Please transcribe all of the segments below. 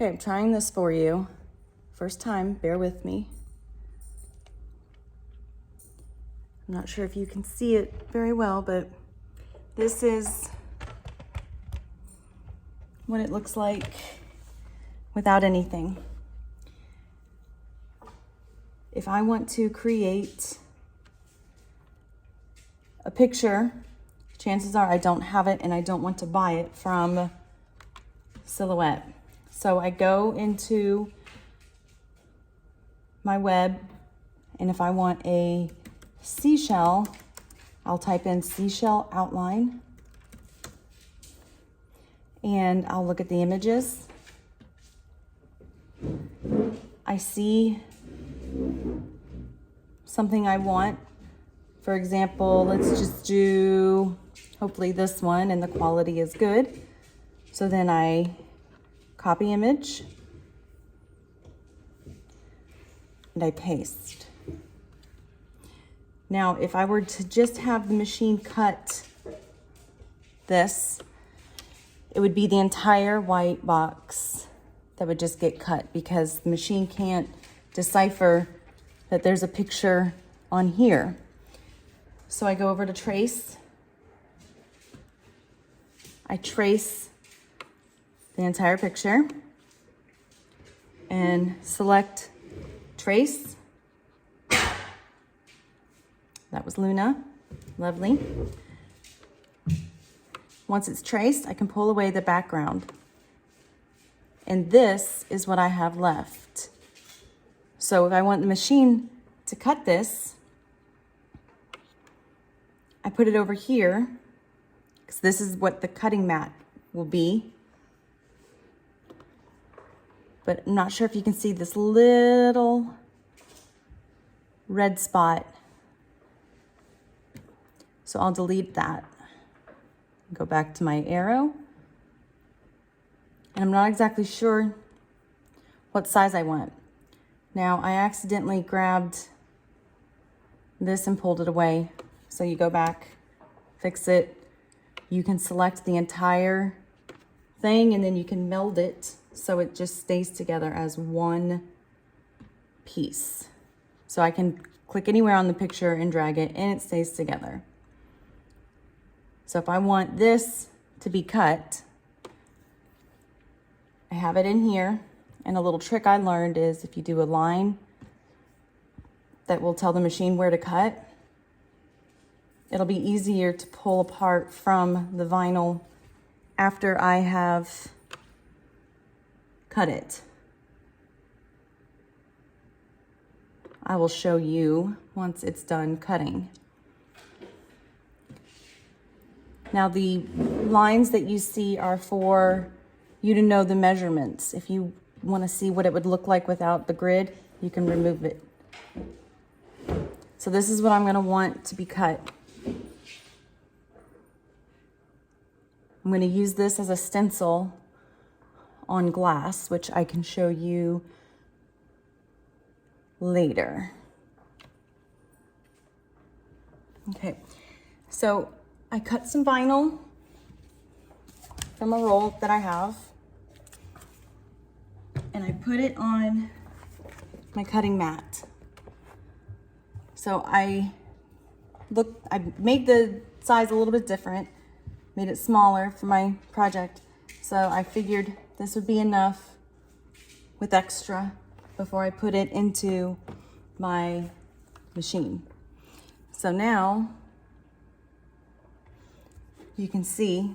Okay, I'm trying this for you. First time, bear with me. I'm not sure if you can see it very well, but this is what it looks like without anything. If I want to create a picture, chances are I don't have it and I don't want to buy it from Silhouette. So I go into my web, and if I want a seashell, I'll type in seashell outline, and I'll look at the images. I see something I want. For example, let's just do hopefully this one, and the quality is good. So then I copy image and I paste. Now, if I were to just have the machine cut this, it would be the entire white box that would just get cut, because the machine can't decipher that there's a picture on here. So I go over to trace. I trace the entire picture and select trace. That was Luna. Lovely. Once it's traced, I can pull away the background. And this is what I have left. So if I want the machine to cut this, I put it over here, because this is what the cutting mat will be. But I'm not sure if you can see this little red spot. So I'll delete that. Go back to my arrow. And I'm not exactly sure what size I want. Now, I accidentally grabbed this and pulled it away. So you go back, fix it. You can select the entire thing, and then you can meld it so it just stays together as one piece. So I can click anywhere on the picture and drag it, and it stays together. So if I want this to be cut, I have it in here. And a little trick I learned is if you do a line that will tell the machine where to cut, it'll be easier to pull apart from the vinyl after I have cut it. I will show you once it's done cutting. Now, the lines that you see are for you to know the measurements. If you want to see what it would look like without the grid, you can remove it. So this is what I'm going to want to be cut. I'm going to use this as a stencil on glass, which I can show you later. Okay, so I cut some vinyl from a roll that I have, and I put it on my cutting mat. So I made the size a little bit different, made it smaller for my project. So I figured this would be enough with extra before I put it into my machine. So now you can see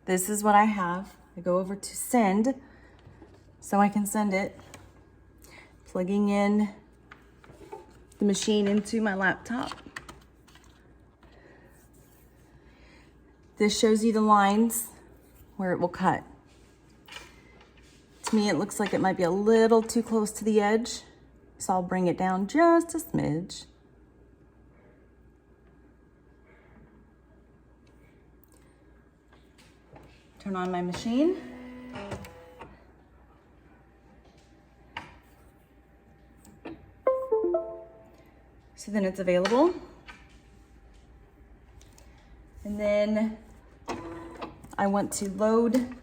this is what I have. I go over to send, so I can send it, plugging in the machine into my laptop. This shows you the lines where it will cut. To me, it looks like it might be a little too close to the edge, so I'll bring it down just a smidge. Turn on my machine. So then it's available. And then I want to load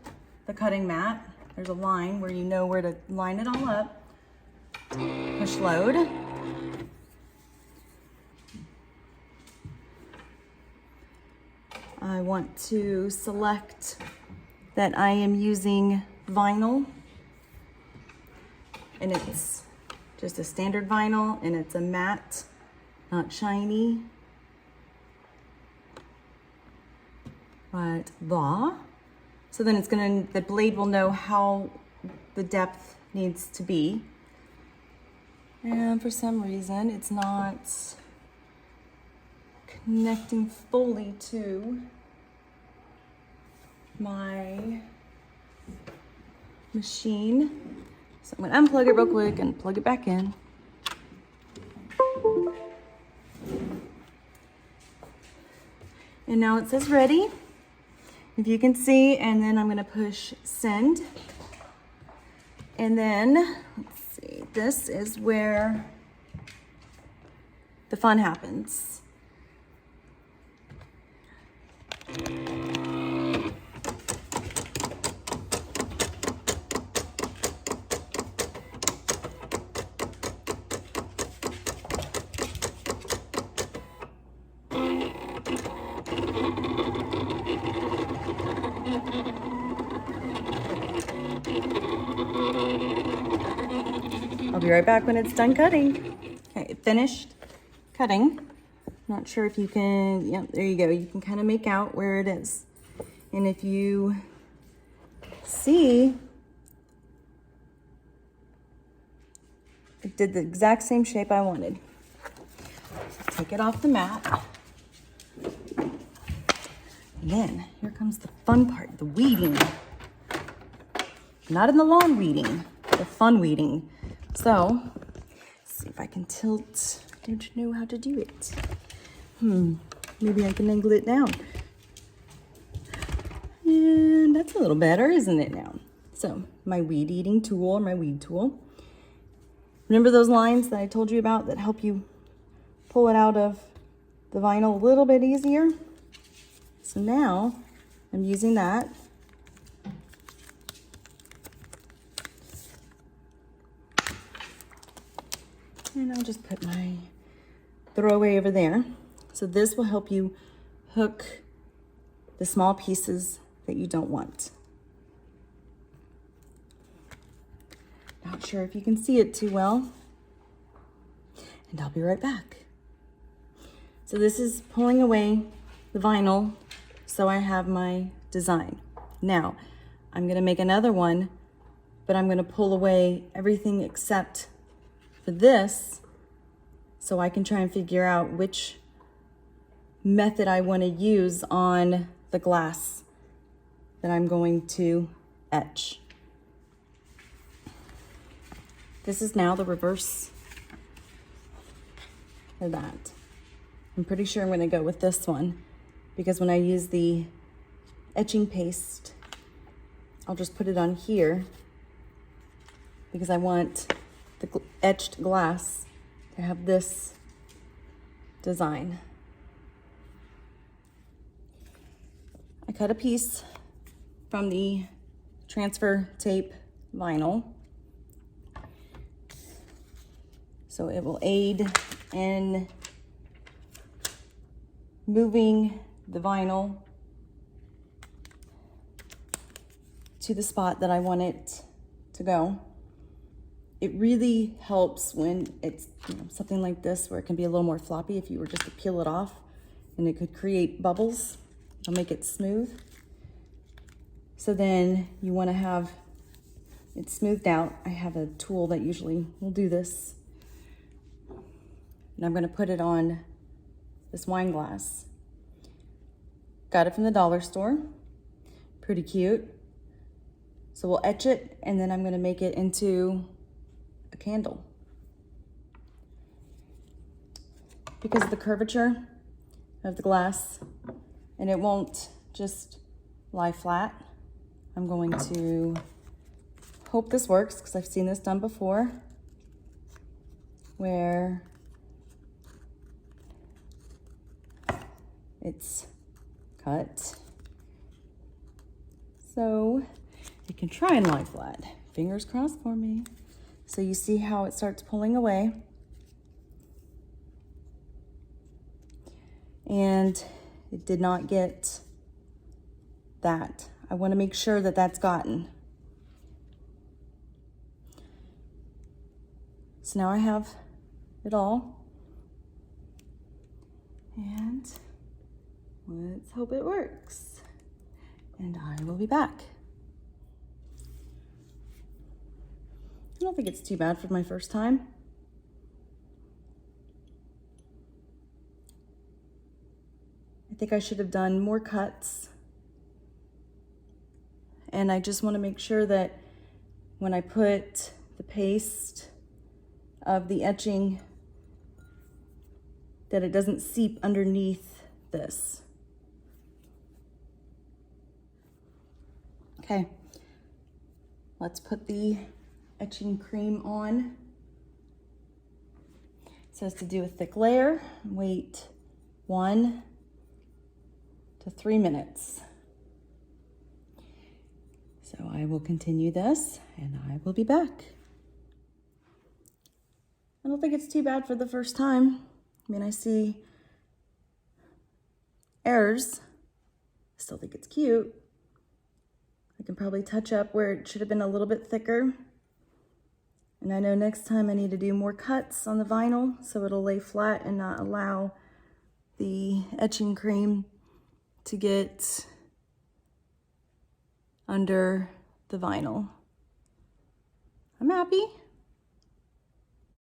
the cutting mat. there's a line where you know where to line it all up. Push load. I want to select that I am using vinyl, and it's just a standard vinyl, and it's a matte, not shiny. Right, blah. So then it's the blade will know how the depth needs to be. And for some reason, it's not connecting fully to my machine. So I'm gonna unplug it real quick and plug it back in. And now it says ready, if you can see, and then I'm gonna push send. And then, let's see, this is where the fun happens. I'll be right back when it's done cutting. Okay, it finished cutting. Not sure if you can, yep, there you go. You can kind of make out where it is. And if you see, it did the exact same shape I wanted. So take it off the mat. And then here comes the fun part, the weeding. Not in the lawn weeding, the fun weeding. So, let's see if I can tilt. I don't know how to do it. Maybe I can angle it down. And that's a little better, isn't it now? So, my weed eating tool, my weed tool. Remember those lines that I told you about that help you pull it out of the vinyl a little bit easier? So now, I'm using that. And I'll just put my throwaway over there. So this will help you hook the small pieces that you don't want. Not sure if you can see it too well. And I'll be right back. So this is pulling away the vinyl so I have my design. Now, I'm gonna make another one, but I'm gonna pull away everything except for this, so I can try and figure out which method I want to use on the glass that I'm going to etch. This is now the reverse of that. I'm pretty sure I'm going to go with this one, because when I use the etching paste, I'll just put it on here because I want the etched glass to have this design. I cut a piece from the transfer tape vinyl, so it will aid in moving the vinyl to the spot that I want it to go. It really helps when it's something like this, where it can be a little more floppy. If you were just to peel it off, and it could create bubbles, it'll make it smooth. So then you want to have it smoothed out. I have a tool that usually will do this. And I'm going to put it on this wine glass. Got it from the dollar store. Pretty cute. So we'll etch it, and then I'm going to make it into a candle. Because of the curvature of the glass, and it won't just lie flat, I'm going to hope this works, because I've seen this done before, where it's cut. So it can try and lie flat. Fingers crossed for me. So you see how it starts pulling away. And it did not get that. I want to make sure that that's gotten. So now I have it all. And let's hope it works. And I will be back. I don't think it's too bad for my first time. I think I should have done more cuts. And I just want to make sure that when I put the paste of the etching, that it doesn't seep underneath this. Okay, let's put the etching cream on. It says to do a thick layer, wait 1 to 3 minutes. So I will continue this and I will be back. I don't think it's too bad for the first time. I mean, I see errors. I still think it's cute. I can probably touch up where it should have been a little bit thicker. And I know next time I need to do more cuts on the vinyl so it'll lay flat and not allow the etching cream to get under the vinyl. I'm happy.